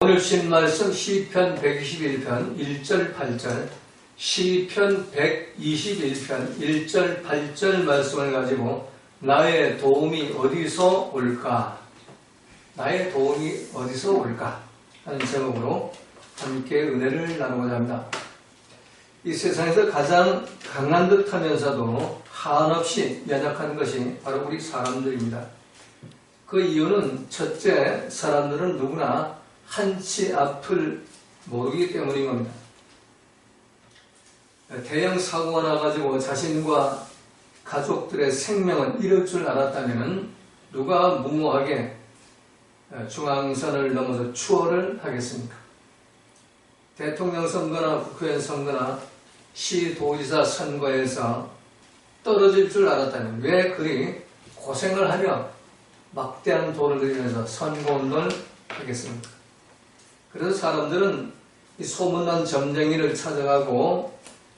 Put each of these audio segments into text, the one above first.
오늘 주신 말씀 시편 121편 1절 8절, 시편 121편 1절 8절 말씀을 가지고 나의 도움이 어디서 올까? 나의 도움이 어디서 올까? 하는 제목으로 함께 은혜를 나누고자 합니다. 이 세상에서 가장 강한 듯 하면서도 한없이 연약한 것이 바로 우리 사람들입니다. 그 이유는 첫째, 사람들은 누구나 한치 앞을 모르기 때문인 겁니다. 대형 사고가 나가지고 자신과 가족들의 생명을 잃을 줄 알았다면 누가 무모하게 중앙선을 넘어서 추월을 하겠습니까? 대통령 선거나 국회의원 선거나 시도지사 선거에서 떨어질 줄 알았다면 왜 그리 고생을 하며 막대한 돈을 들이면서 선거운동을 하겠습니까? 그래서 사람들은 이 소문난 점쟁이를 찾아가고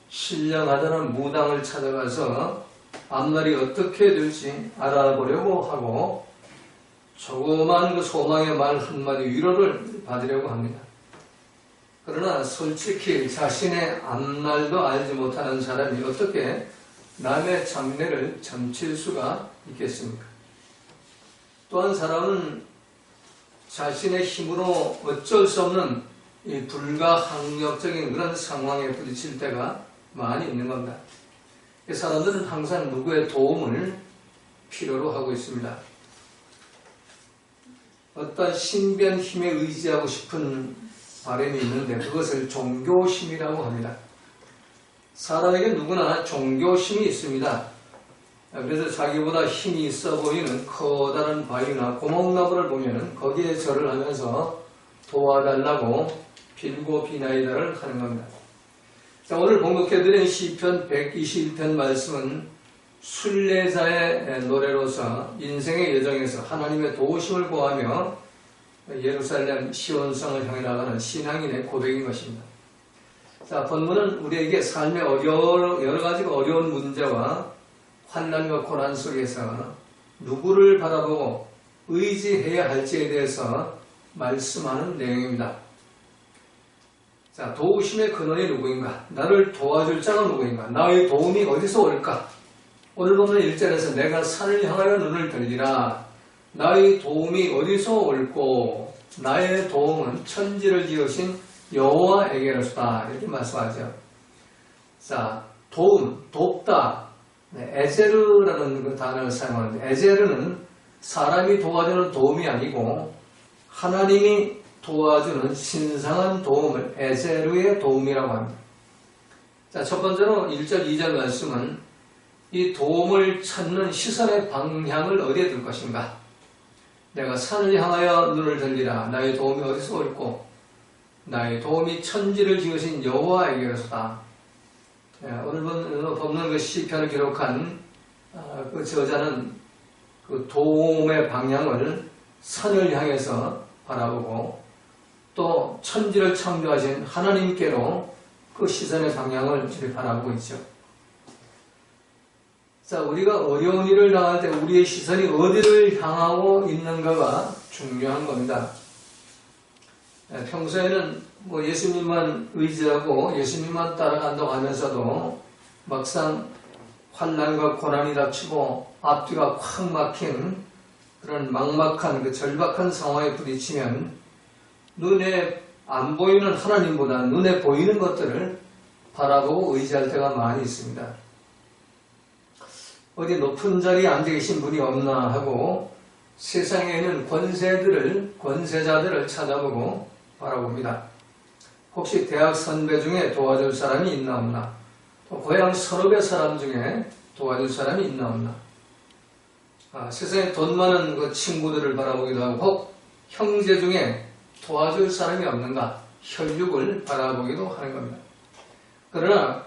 신령하다는 무당을 찾아가서 앞날이 어떻게 될지 알아보려고 하고 조그만 그 소망의 말 한마디 위로를 받으려고 합니다. 그러나 솔직히 자신의 앞날도 알지 못하는 사람이 어떻게 남의 장래를 점칠 수가 있겠습니까? 또한 사람은 자신의 힘으로 어쩔 수 없는 이 불가항력적인 그런 상황에 부딪힐 때가 많이 있는 겁니다. 사람들은 항상 누구의 도움을 필요로 하고 있습니다. 어떤 신비한 힘에 의지하고 싶은 바람이 있는데 그것을 종교심이라고 합니다. 사람에게 누구나 종교심이 있습니다. 그래서 자기보다 힘이 있어 보이는 커다란 바위나 고목나무를 보면 거기에 절을 하면서 도와달라고 빌고 비나이다를 하는 겁니다. 자, 오늘 봉독해드린 시편 121편 말씀은 순례자의 노래로서 인생의 여정에서 하나님의 도우심을 구하며 예루살렘 시온성을 향해 나가는 신앙인의 고백인 것입니다. 자, 본문은 우리에게 삶의 여러 가지 어려운 문제와 환난과 고난 속에서 누구를 바라보고 의지해야 할지에 대해서 말씀하는 내용입니다. 자, 도우심의 근원이 누구인가? 나를 도와줄 자가 누구인가? 나의 도움이 어디서 올까? 오늘 보면 1절에서 내가 산을 향하여 눈을 들리라. 나의 도움이 어디서 올꼬? 나의 도움은 천지를 지으신 여호와에게로서다. 이렇게 말씀하죠. 자, 도움, 돕다. 에제르라는 그 단어를 사용하는데 에제르는 사람이 도와주는 도움이 아니고 하나님이 도와주는 신성한 도움을 에제르의 도움이라고 합니다. 자, 첫 번째로 1절, 2절 말씀은 이 도움을 찾는 시선의 방향을 어디에 둘 것인가? 내가 산을 향하여 눈을 들리라. 나의 도움이 어디서 올꼬? 나의 도움이 천지를 지으신 여호와에게로서다. 오늘 본문 그 시편을 기록한 그 저자는 그 도움의 방향을 산을 향해서 바라보고 또 천지를 창조하신 하나님께로 그 시선의 방향을 바라보고 있죠. 자, 우리가 어려운 일을 당할 때 우리의 시선이 어디를 향하고 있는가가 중요한 겁니다. 평소에는 예수님만 의지하고 예수님만 따라간다고 하면서도 막상 환난과 고난이 닥치고 앞뒤가 확 막힌 그런 막막한 그 절박한 상황에 부딪히면 눈에 안 보이는 하나님보다 눈에 보이는 것들을 바라보고 의지할 때가 많이 있습니다. 어디 높은 자리에 앉아 계신 분이 없나 하고 세상에 있는 권세자들을 찾아보고 바라봅니다. 혹시 대학 선배 중에 도와줄 사람이 있나 없나? 또 고향 선후배 사람 중에 도와줄 사람이 있나 없나? 세상에 돈 많은 그 친구들을 바라보기도 하고 혹 형제 중에 도와줄 사람이 없는가? 혈육을 바라보기도 하는 겁니다. 그러나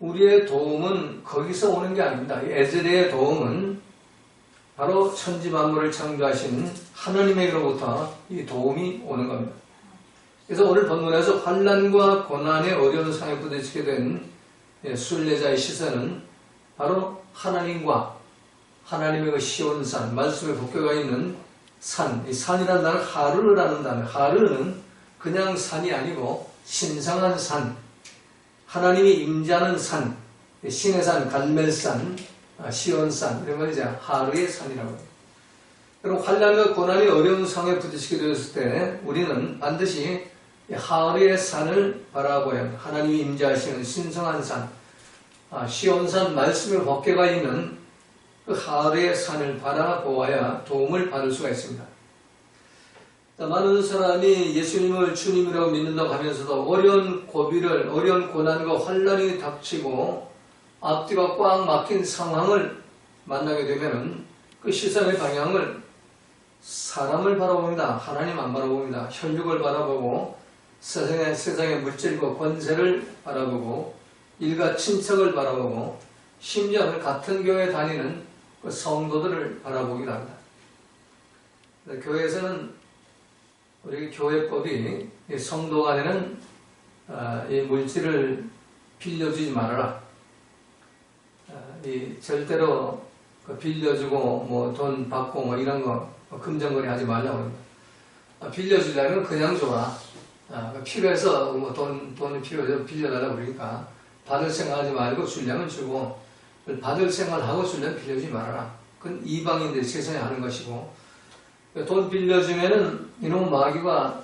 우리의 도움은 거기서 오는 게 아닙니다. 에즈레의 도움은 바로 천지 만물을 창조하신 하나님에게로부터 이 도움이 오는 겁니다. 그래서 오늘 본문에서 환난과 고난의 어려운 상황에 부딪히게 된 순례자의 시선은 바로 하나님과 하나님의 그 시온산, 말씀의 복교가 있는 산, 이 산이라는 단어는 하르라는 단어. 하르는 그냥 산이 아니고 신성한 산, 하나님이 임재하는 산, 신의 산, 갈멜산, 시온산 이런 걸 이제 하르의 산이라고 해요. 그리고 환난과 고난이 어려운 상황에 부딪히게 되었을 때 우리는 반드시 하르의 산을 바라보아야 합니다. 하나님이 임재하시는 신성한 산, 시온산 말씀의 법궤가 있는 그 하르의 산을 바라보아야 도움을 받을 수가 있습니다. 많은 사람이 예수님을 주님이라고 믿는다고 하면서도 어려운 고비를, 어려운 고난과 환난이 닥치고 앞뒤가 꽉 막힌 상황을 만나게 되면 그 시선의 방향을 사람을 바라봅니다. 하나님 안 바라봅니다. 혈육을 바라보고 세상의 물질과 권세를 바라보고 일가 친척을 바라보고 심지어 같은 교회에 다니는 그 성도들을 바라보기도 합니다. 교회에서는 우리 교회법이 성도 간에는 이 물질을 빌려주지 말아라. 절대로 빌려주고 뭐 돈 받고 뭐 이런 거 금전거래 하지 말라고 합니다. 빌려주려면 그냥 줘라. 필요해서 뭐 돈이 필요해서 빌려달라고 그러니까 받을 생각하지 말고 주려면 주고 받을 생각하고 주려면 빌려주지 말아라. 그건 이방인들이 세상에 하는 것이고 돈 빌려주면은 이놈 마귀가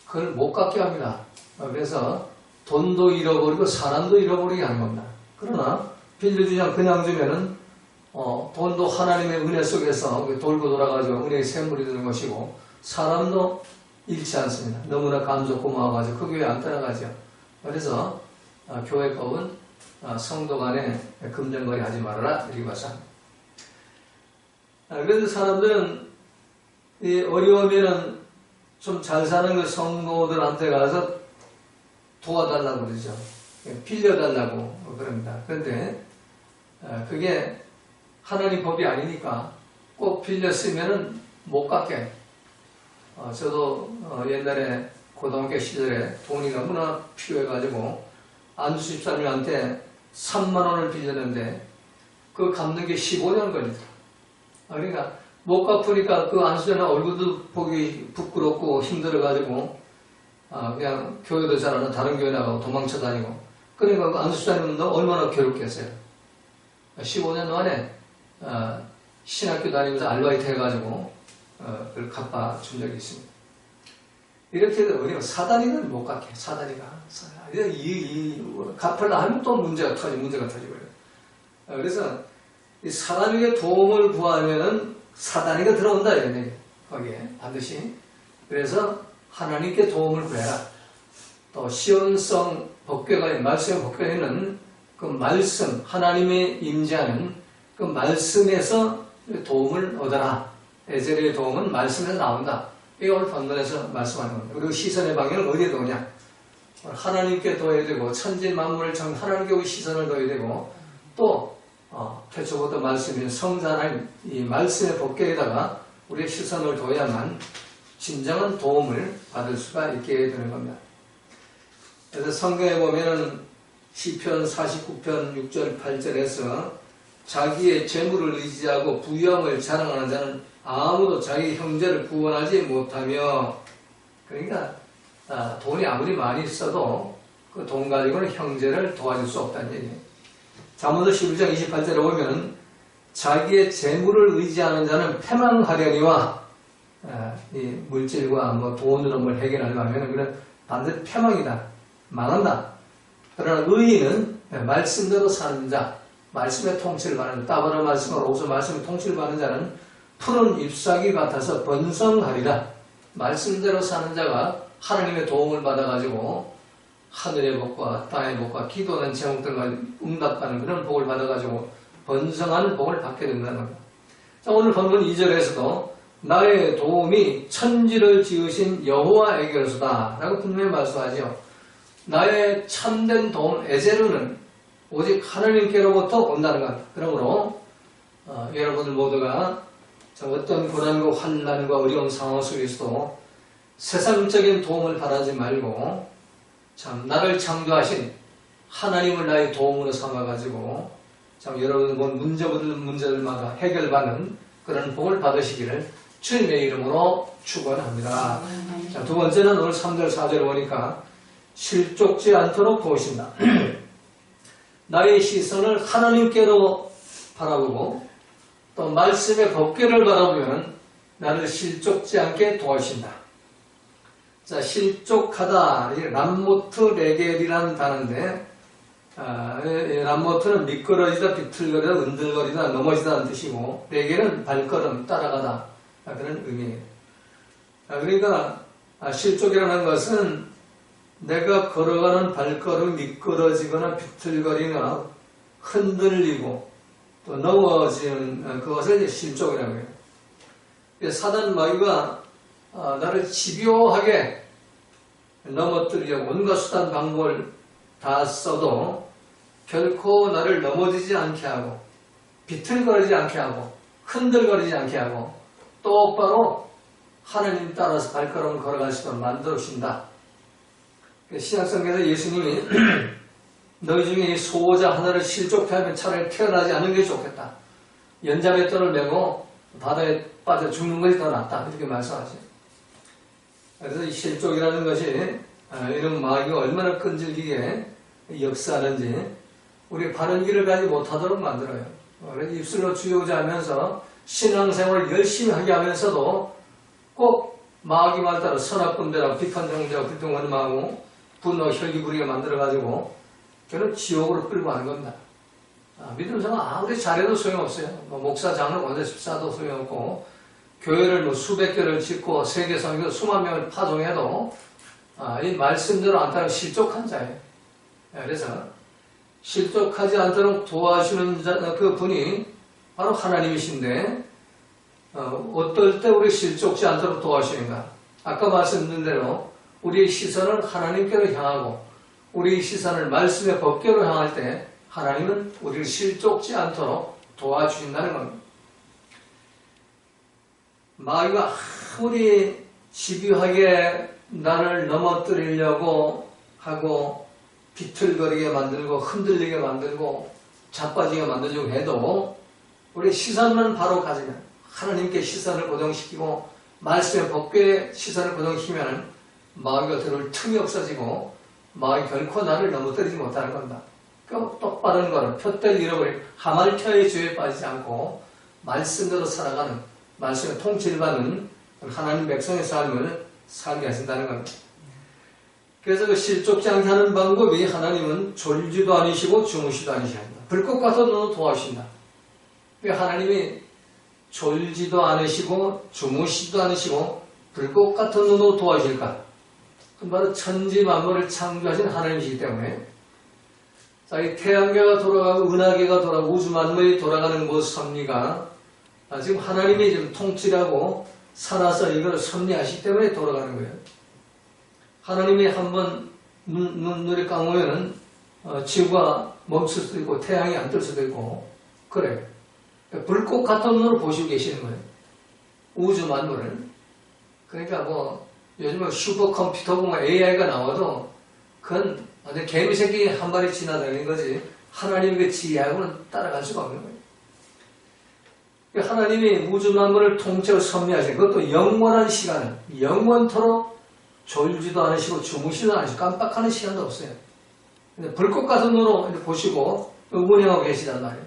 그걸 못 갖게 합니다. 그래서 돈도 잃어버리고 사람도 잃어버리게 하는 겁니다. 그러나 빌려주냐 그냥 주면은 돈도 하나님의 은혜 속에서 돌고 돌아가지고 은혜의 샘물이 되는 것이고 사람도 잃지 않습니다. 너무나 감사 고마워가지고 그 교회 안 따라가죠. 그래서 교회법은 성도 간에 금전거래 하지 말아라 이렇게 말씀합니다. 그래서 사람들은 이 어려우면은 좀 잘 사는 그 성도들한테 가서 도와달라고 그러죠. 빌려달라고 그럽니다. 그런데 그게 하나님 법이 아니니까 꼭 빌려 쓰면은 못 갚게. 저도 옛날에 고등학교 시절에 돈이 너무나 필요해가지고 안수 집사님한테 3만 원을 빌렸는데 그거 갚는 게 15년 걸리더라. 그러니까 못 갚으니까 그 안수자는 얼굴도 보기 부끄럽고 힘들어가지고 그냥 교회도 잘 안 하고 다른 교회 나가고 도망쳐 다니고 그러니까 그 안수자님은 얼마나 괴롭겠어요. 15년 만에 신학교 다니면서 알바이트 해가지고 그걸 갚아준 적이 있습니다. 이렇게 우리가 사다리는 못 갚게. 사다리가 갚으려 하면 또 문제가 터지고요. 그래서 이 사람에게 도움을 구하면은 사다리가 들어온다 이런 얘기예요. 거기에 반드시. 그래서 하나님께 도움을 구해라. 또 시온성 법궤가 말씀의 법궤에는 그 말씀 하나님의 임재하는 그 말씀에서 도움을 얻어라. 에ゼ르의 도움은 말씀에서 나온다. 이게 오늘 본문에서 말씀하는 겁니다. 그리고 시선의 방향은 어디에 두느냐? 하나님께 둬야 되고 천지 만물을 하나님께 시선을 둬야 되고 또 태초부터 말씀인 성자 하나님 이 말씀의 법궤에다가 우리의 시선을 둬야만 진정한 도움을 받을 수가 있게 되는 겁니다. 그래서 성경에 보면은 시편 49편 6절 8절에서 자기의 재물을 의지하고 부유함을 자랑하는 자는 아무도 자기 형제를 구원하지 못하며 그러니까 돈이 아무리 많이 있어도 그 돈 가지고는 형제를 도와줄 수 없다는 얘기예요. 잠언서 11장 28절에 보면 자기의 재물을 의지하는 자는 패망하려니와 이 물질과 뭐 돈으로 뭘 해결하려고 하면 그는 반드시 패망이다. 망한다. 그러나 의인은 말씀대로 사는 자, 말씀의 통치를 받는 자, 따바라 말씀으로 오서 말씀의 통치를 받는 자는 푸른 잎사귀 같아서 번성하리라. 말씀대로 사는 자가 하나님의 도움을 받아가지고 하늘의 복과 땅의 복과 기도하는 제목들과 응답하는 그런 복을 받아가지고 번성하는 복을 받게 된다는 겁니다. 자, 오늘 본문 2절에서도 나의 도움이 천지를 지으신 여호와에게로서다 라고 분명히 말씀하죠. 나의 참된 도움 에제르는 오직 하나님께로부터 온다는 것. 그러므로 여러분들 모두가 어떤 고난과 환난과 어려운 상황 속에서도 세상적인 도움을 바라지 말고 참 나를 창조하신 하나님을 나의 도움으로 삼아가지고 참 여러분들 문제들마다 해결받는 그런 복을 받으시기를 주님의 이름으로 축원합니다. 자, 두 번째는 오늘 3절 4절을 보니까 실족지 않도록 도우신다. 나의 시선을 하나님께로 바라보고 또 말씀의 법궤를 바라보면 나를 실족지 않게 도와주신다. 자, 실족하다. 람모트 레겔이라는 단어인데, 람모트는 미끄러지다, 비틀거리다, 은들거리다, 넘어지다는 뜻이고, 레겔은 발걸음, 따라가다. 그런 의미예요. 그러니까, 실족이라는 것은 내가 걸어가는 발걸음이 미끄러지거나 비틀거리거나 흔들리고 또 넘어지는 그것을 이제 실족이라고 해요. 사단 마귀가 나를 집요하게 넘어뜨리려고 온갖 수단 방법을 다 써도 결코 나를 넘어지지 않게 하고 비틀거리지 않게 하고 흔들거리지 않게 하고 똑바로 하나님 따라서 발걸음을 걸어갈 수 있도록 만들어 주신다. 신약성경에서 예수님이 너희 중에 소호자 하나를 실족해 하면 차라리 태어나지 않는 게 좋겠다. 연자맷돌을 메고 바다에 빠져 죽는 것이 더 낫다. 이렇게 말씀하세요. 그래서 이 실족이라는 것이 이런 마귀가 얼마나 끈질기게 역사하는지 우리 바른 길을 가지 못하도록 만들어요. 그래서 입술로 주요자 하면서 신앙생활을 열심히 하게 하면서도 꼭 마귀 말 따라 선악분별하고 비판정죄하고 불평원망하고 분노 혈기 부리게 만들어가지고 결국 지옥으로 끌고 가는 겁니다. 믿음 생활 아무리 잘해도 소용없어요. 목사, 장로, 원대 집사도 소용없고 교회를 수백 개를 짓고 세계 선교 수만 명을 파송해도 이 말씀대로 안 따르면 실족한 자예요. 그래서 실족하지 않도록 도와주는 그 분이 바로 하나님이신데 어떨 때 우리 실족지 않도록 도와주시는가? 아까 말씀드린 대로 우리의 시선을 하나님께로 향하고 우리의 시선을 말씀의 법궤로 향할 때 하나님은 우리를 실족지 않도록 도와주신다는 겁니다. 마귀가 아무리 집요하게 나를 넘어뜨리려고 하고 비틀거리게 만들고 흔들리게 만들고 자빠지게 만들려고 해도 우리 시선만 바로 가지면 하나님께 시선을 고정시키고 말씀의 법궤에 시선을 고정시키면 마귀가 들어올 틈이 없어지고 마귀 결코 나를 넘어뜨리지 못하는 겁니다. 똑바른 거는 표대를 잃어버린 하말켜의 죄에 빠지지 않고 말씀대로 살아가는 말씀의 통치를 받는 하나님 백성의 삶을 살게 하신다는 겁니다. 그래서 그 실족지 않게 하는 방법이 하나님은 졸지도 아니시고 주무시도 아니십니다. 불꽃 같은 눈으로 도와주신다. 하나님이 졸지도 않으시고 주무시도 않으시고 불꽃 같은 눈으로 도와주실까? 그건 바로 천지 만물을 창조하신 하나님이시기 때문에 자, 이 태양계가 돌아가고 은하계가 돌아가고 우주 만물이 돌아가는 그 섭리가 지금 하나님이 지금 통치하고 살아서 이걸 섭리하시기 때문에 돌아가는 거예요. 하나님이 한번 눈을 감으면 지구가 멈출 수도 있고 태양이 안 뜰 수도 있고 그래요. 불꽃 같은 눈으로 보시고 계시는 거예요. 우주 만물을. 그러니까 뭐 요즘은 슈퍼컴퓨터고 뭐 AI가 나와도 그건 개미 새끼 한 마리 지나다니는 거지 하나님의 그 지혜하고는 따라갈 수가 없는 거예요. 하나님이 우주 만물을 통째로 섭리하신 그것도 영원한 시간을 영원토록 졸지도 않으시고 주무시도 않으시고 깜빡하는 시간도 없어요. 근데 불꽃 같은 눈으로 보시고 운영하고 계시단 말이에요.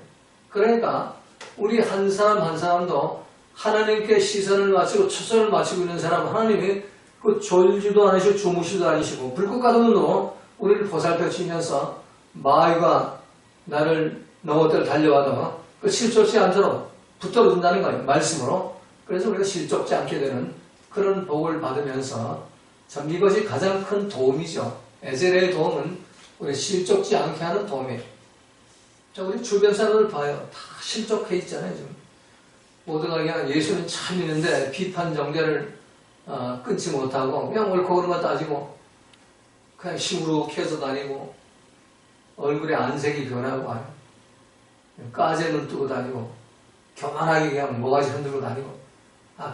그러니까 우리 한 사람 한 사람도 하나님께 시선을 맞추고 초점을 맞추고 있는 사람은 하나님이 그 졸지도 않으시고 주무시도 않으시고 불꽃 같은 눈으로 우리를 보살펴 주시면서 마귀가 나를 넘어뜨려 달려와도 그 실족지 않도록 붙들어 준다는 거예요. 말씀으로. 그래서 우리가 실족지 않게 되는 그런 복을 받으면서 참 이것이 가장 큰 도움이죠. 에셀의 도움은 우리 실족지 않게 하는 도움이에요. 자, 우리 주변 사람들 봐요. 다 실족해 있잖아요. 지금. 모두가 그냥 예수는 참 있는데 비판 정죄를 끊지 못하고 그냥 옳고 그름만 따지고 그냥 시무룩해서 다니고 얼굴에 안색이 변하고 까제는 뜨고 다니고 교만하게 그냥 모가지 흔들고 다니고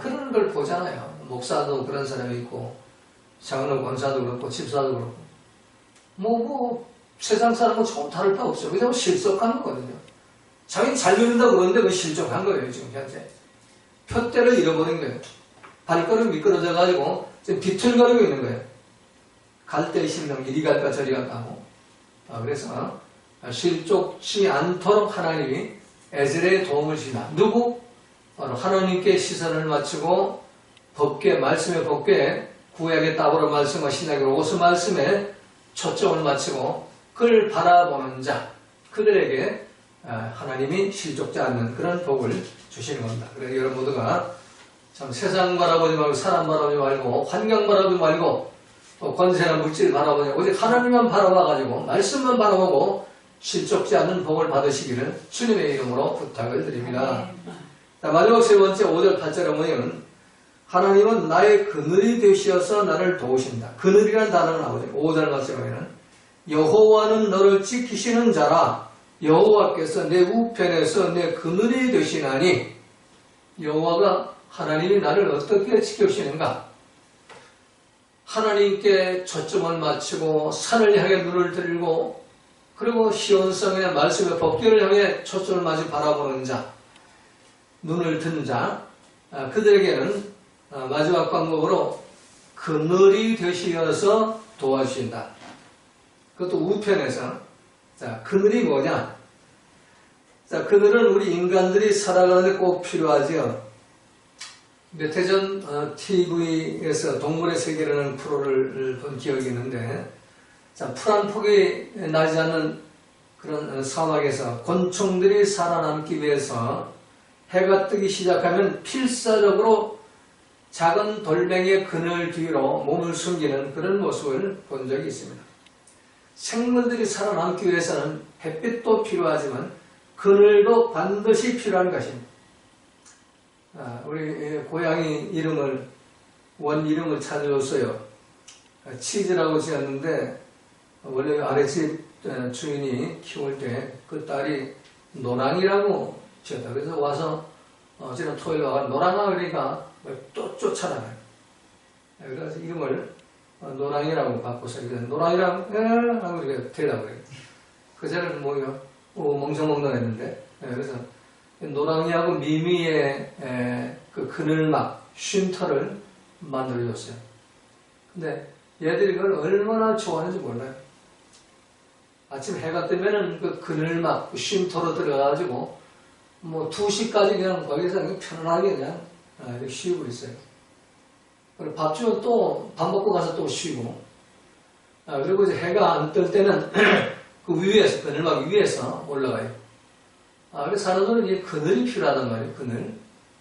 그런 걸 보잖아요. 목사도 그런 사람이 있고 장로 권사도 그렇고 집사도 그렇고 뭐 세상 사람은 조금 다를 바 없어요. 그냥 실족한 거거든요. 자기는 잘 믿는다고 그러는데 그 실족한 거예요. 지금 현재 표대를 잃어버린 거예요. 발걸음 미끄러져가지고 지금 비틀거리고 있는 거예요. 갈 때 심령 이리 갈까 저리 갈까 하고. 그래서 실족치 않도록 하나님이 에스겔의 도움을 주시나. 누구? 바로 하나님께 시선을 맞추고 법궤, 말씀의 법궤, 구약의 따보로 말씀과 신약의 로고스 말씀에 초점을 맞추고 그를 바라보는 자, 그들에게 하나님이 실족지 않는 그런 복을 주시는 겁니다. 그래서 여러분 모두가 참 세상 바라보지 말고 사람 바라보지 말고 환경 바라보지 말고 또 권세나 물질 바라보지 말고 오직 하나님만 바라봐가지고 말씀만 바라보고 실족지 않는 복을 받으시기를 주님의 이름으로 부탁을 드립니다. 자, 마지막 세 번째 5절 8절에 보면 하나님은 나의 그늘이 되시어서 나를 도우신다. 그늘이라는 단어가 나오죠. 5절 말씀에 보면 여호와는 너를 지키시는 자라. 여호와께서 내 우편에서 내 그늘이 되시나니. 여호와가 하나님이 나를 어떻게 지켜주시는가? 하나님께 초점을 맞추고 산을 향해 눈을 들고 그리고 시온성의 말씀의 법궤를 향해 초점을 맞추고 바라보는 자, 눈을 든 자, 그들에게는 마지막 방법으로 그늘이 되시어서 도와주신다. 그것도 우편에서. 자, 그늘이 뭐냐? 자, 그늘은 우리 인간들이 살아가는데 꼭 필요하죠. 몇 해 전 TV에서 동물의 세계라는 프로를 본 기억이 있는데, 자, 풀 한 폭이 나지 않는 그런 사막에서 곤충들이 살아남기 위해서 해가 뜨기 시작하면 필사적으로 작은 돌멩이의 그늘 뒤로 몸을 숨기는 그런 모습을 본 적이 있습니다. 생물들이 살아남기 위해서는 햇빛도 필요하지만 그늘도 반드시 필요한 것입니다. 우리 고양이 원 이름을 찾아줬어요. 치즈라고 지었는데 원래 아랫집 주인이 키울 때 그 딸이 노랑이라고 지었다. 그래서 와서 지난 토요일 와서 노랑아 그러니까 또 쫓아나가요. 그래서 이름을 노랑이라고 바꿔서 노랑이랑 하고 이렇게 대답을 해요. 그 전에는 뭐요? 멍청멍청했는데 그래서 노랑이하고 미미의 그 그늘막 쉼터를 만들어줬어요. 근데 얘들이 그걸 얼마나 좋아하는지 몰라요. 아침 해가 뜨면은 그 그늘막 쉼터로 들어가가지고 뭐 2시까지 그냥 거기서 그냥 편안하게 그냥 이렇게 쉬고 있어요. 그리고 밥 주면 또 밥 먹고 가서 또 쉬고. 그리고 이제 해가 안 뜰 때는 그 위에서, 그늘막 위에서 올라가요. 그래서 사람들은 이 그늘이 필요하단 말이에요.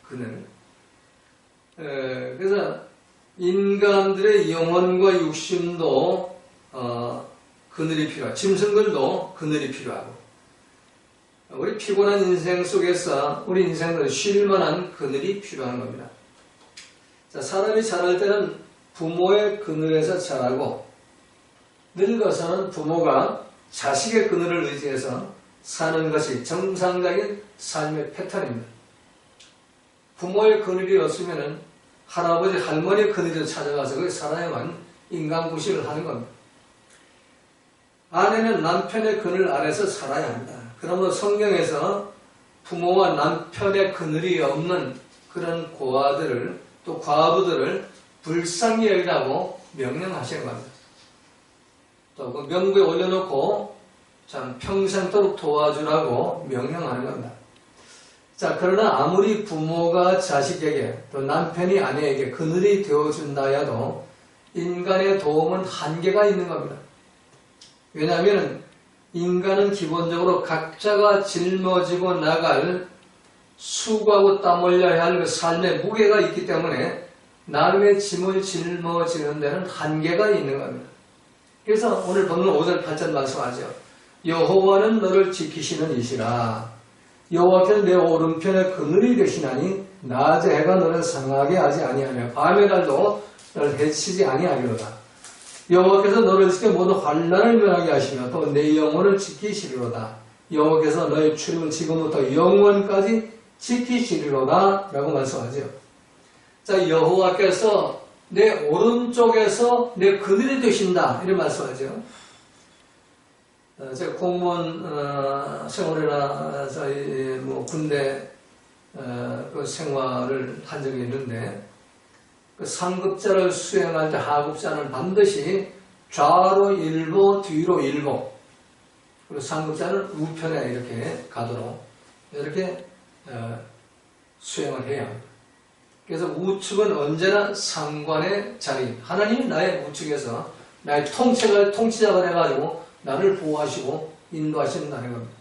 그늘. 그래서 인간들의 영혼과 육신도 그늘이 필요하고, 짐승들도 그늘이 필요하고, 우리 피곤한 인생 속에서 우리 인생을 쉴 만한 그늘이 필요한 겁니다. 자, 사람이 자랄 때는 부모의 그늘에서 자라고, 늙어서는 부모가 자식의 그늘을 의지해서 사는 것이 정상적인 삶의 패턴입니다. 부모의 그늘이 없으면 할아버지, 할머니의 그늘에서 찾아가서 거기 살아야만 인간구실을 하는 겁니다. 아내는 남편의 그늘 아래서 살아야 합니다. 그러므로 성경에서 부모와 남편의 그늘이 없는 그런 고아들을 또 과부들을 불쌍히 여기라고 명령하시는 겁니다. 또 그 명부에 올려놓고 참 평생도록 도와주라고 명령하는 겁니다. 자, 그러나 아무리 부모가 자식에게 또 남편이 아내에게 그늘이 되어준다 해도 인간의 도움은 한계가 있는 겁니다. 왜냐하면 인간은 기본적으로 각자가 짊어지고 나갈 수고하고 땀 흘려야 할 그 삶의 무게가 있기 때문에 남의 짐을 짊어지는 데는 한계가 있는 겁니다. 그래서 오늘 본문 5절 8절 말씀하죠. 여호와는 너를 지키시는 이시라. 여호와께서 내 오른편에 그늘이 되시나니 낮에 해가 너를 상하게 하지 아니하며 밤의 달도 너를 해치지 아니하리로다. 여호와께서 너를 지켜 모든 환난을 면하게 하시며 또 내 영혼을 지키시리로다. 여호와께서 너의 출입을 지금부터 영원까지 지키시리로다 라고 말씀하죠. 자, 여호와께서 내 오른쪽에서 내 그늘이 되신다 이런 말씀하죠. 제가 공무원 생활이나 뭐 군대 그 생활을 한 적이 있는데 그 상급자를 수행할 때 하급자는 반드시 좌로 일보, 뒤로 일보, 그리고 상급자는 우편에 이렇게 가도록 이렇게 수행을 해야 합니다. 그래서 우측은 언제나 상관의 자리, 하나님이 나의 우측에서 나의 통치자가 돼가지고 나를 보호하시고 인도하신다는 겁니다.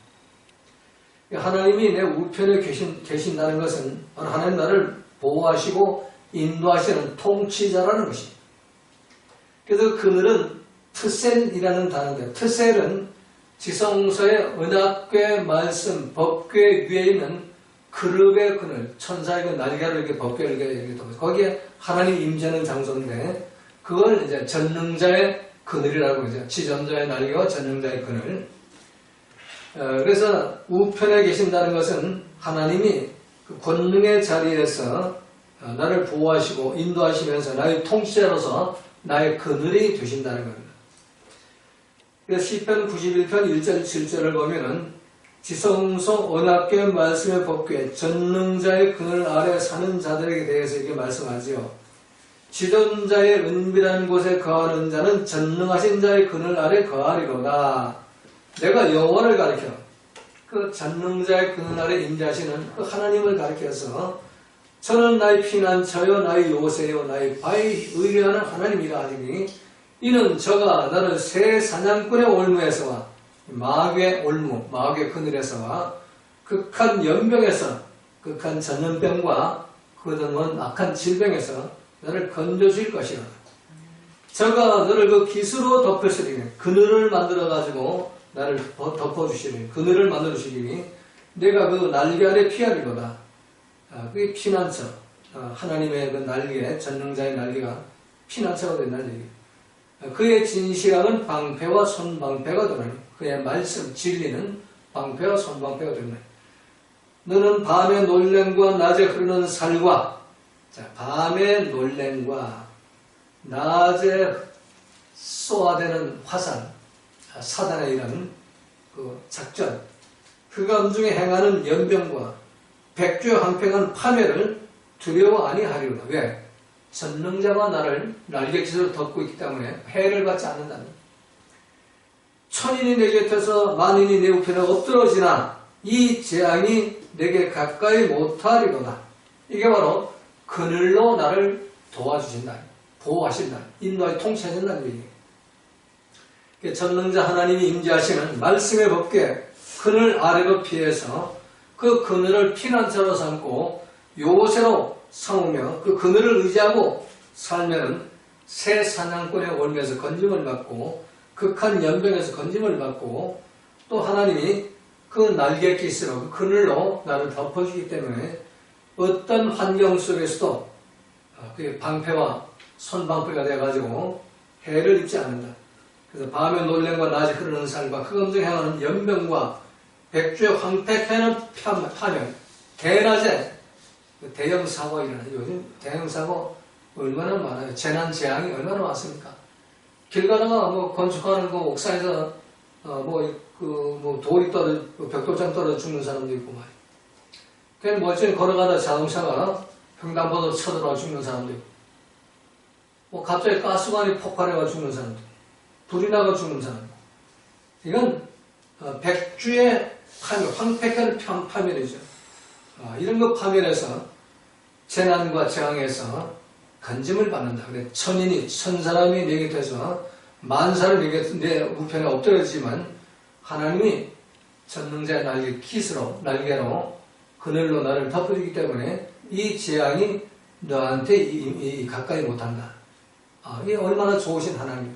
하나님이 내 우편에 계신다는 것은 하나님 나를 보호하시고 인도하시는 통치자라는 것입니다. 그래서 그늘은 트셀이라는 단어인데, 트셀은 지성서의 은하궤 말씀, 법궤 위에 있는 그룹의 그늘, 천사의 그 날개로 이렇게 법궤를 이렇게 덮어서 거기에 하나님 임재하는 장소인데, 그걸 이제 전능자의 그늘이라고 하죠. 지존자의 날개와 전능자의 그늘. 그래서 우편에 계신다는 것은 하나님이 그 권능의 자리에서 나를 보호하시고 인도하시면서 나의 통치자로서 나의 그늘이 되신다는 겁니다. 그래서 시편 91편 1절 7절을 보면은 지성소 언약궤 말씀의 법궤 전능자의 그늘 아래 사는 자들에게 대해서 이렇게 말씀하지요. 지존자의 은밀한 곳에 거하는 자는 전능하신 자의 그늘 아래 거하리로다. 내가 여호와를 가리켜 그 전능자의 그늘 아래 임재하시는 그 하나님을 가리켜서 저는 나의 피난처요 나의 요새요 나의 바위 의뢰하는 하나님이라 하니 이는 저가 나를 새 사냥꾼의 올무에서와 마귀의 올무, 마귀의 그늘에서와 극한 연병에서 극한 전염병과 그동안 악한 질병에서 너를 건져줄 것이라. 저가 너를 그 깃으로 덮으시리니 그늘을 만들어가지고 나를 덮어주시리니 그늘을 만들어주시리니 내가 그 날개 아래 피하리로다. 그게 피난처. 하나님의 그 날개, 전능자의 날개가 피난처가 된다는 얘기예요. 그의 진실함은 방패와 손방패가 되나니 그의 말씀 진리는 방패와 손방패가 되나니 너는 밤의 놀램과 낮에 흐르는 살과 밤의 놀램과 낮에 쏘아대는 화살, 사단의 이런 그 작전, 흑암 중에 행하는 연병과 백주에 항팽한 파멸을 두려워 아니하리로다. 왜? 전능자가 나를 날개짓으로 덮고 있기 때문에 해를 받지 않는다는. 천인이 내 곁에서 만인이 내 우편에 엎드러지나 이 재앙이 내게 가까이 못하리로다. 이게 바로 그늘로 나를 도와주신다, 보호하신다, 인도하여 통치하신다는 얘기예요. 전능자 하나님이 임재하시는 말씀의 법궤 그늘 아래로 피해서 그 그늘을 피난처로 삼고 요새로 삼으며 그 그늘을 의지하고 살면은 새 사냥꾼의 올무에서 건짐을 받고 극한 연병에서 건짐을 받고 또 하나님이 그 날개깃으로 그 그늘로 나를 덮어주기 때문에 어떤 환경 속에서도 그 방패와 손방패가 되어가지고 해를 입지 않는다. 그래서 밤의 놀램과 낮에 흐르는 살과 흑암 중에 행하는 연병과 백주에 황폐케는 파멸, 대낮에 대형 사고가 일어나요. 요즘 대형 사고 얼마나 많아요. 재난 재앙이 얼마나 많습니까? 길 가다가 뭐 건축하는 그 옥상에서 돌이 떨어져 벽돌장 떨어져 죽는 사람도 있고 말이에요. 그냥 멀쩡히 걸어가다 자동차가 횡단보도 쳐들어와 죽는 사람도 있고, 뭐 갑자기 가스관이 폭발해가 죽는 사람도 있고, 불이 나가 죽는 사람도 있고. 이건 백주의 파멸, 황폐한 파멸이죠. 이런 거 파멸해서 재난과 재앙에서 간짐을 받는다. 그래 천 사람이 내 곁에서 만 사람이 내 우편에 엎드려지만 하나님이 전능자의 날개 깃으로 날개로 그늘로 나를 덮어주기 때문에 이 재앙이 너한테 가까이 못한다. 이게 얼마나 좋으신 하나님.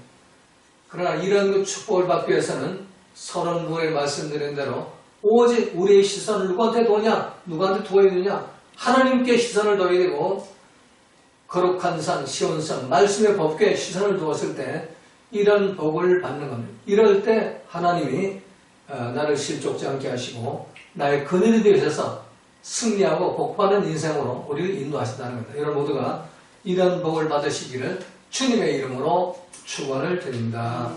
그러나 이런 그 축복을 받기 위해서는 선언부에 말씀드린 대로 오직 우리의 시선을 누구한테 둬냐? 누구한테 두어야 되냐? 하나님께 시선을 둬야 되고 거룩한 산, 시온산, 말씀의 법궤에 시선을 두었을 때 이런 복을 받는 겁니다. 이럴 때 하나님이 나를 실족지 않게 하시고 나의 그늘이 되셔서 승리하고 복받는 인생으로 우리를 인도하신다는 겁니다. 여러분 모두가 이런 복을 받으시기를 주님의 이름으로 축원을 드립니다.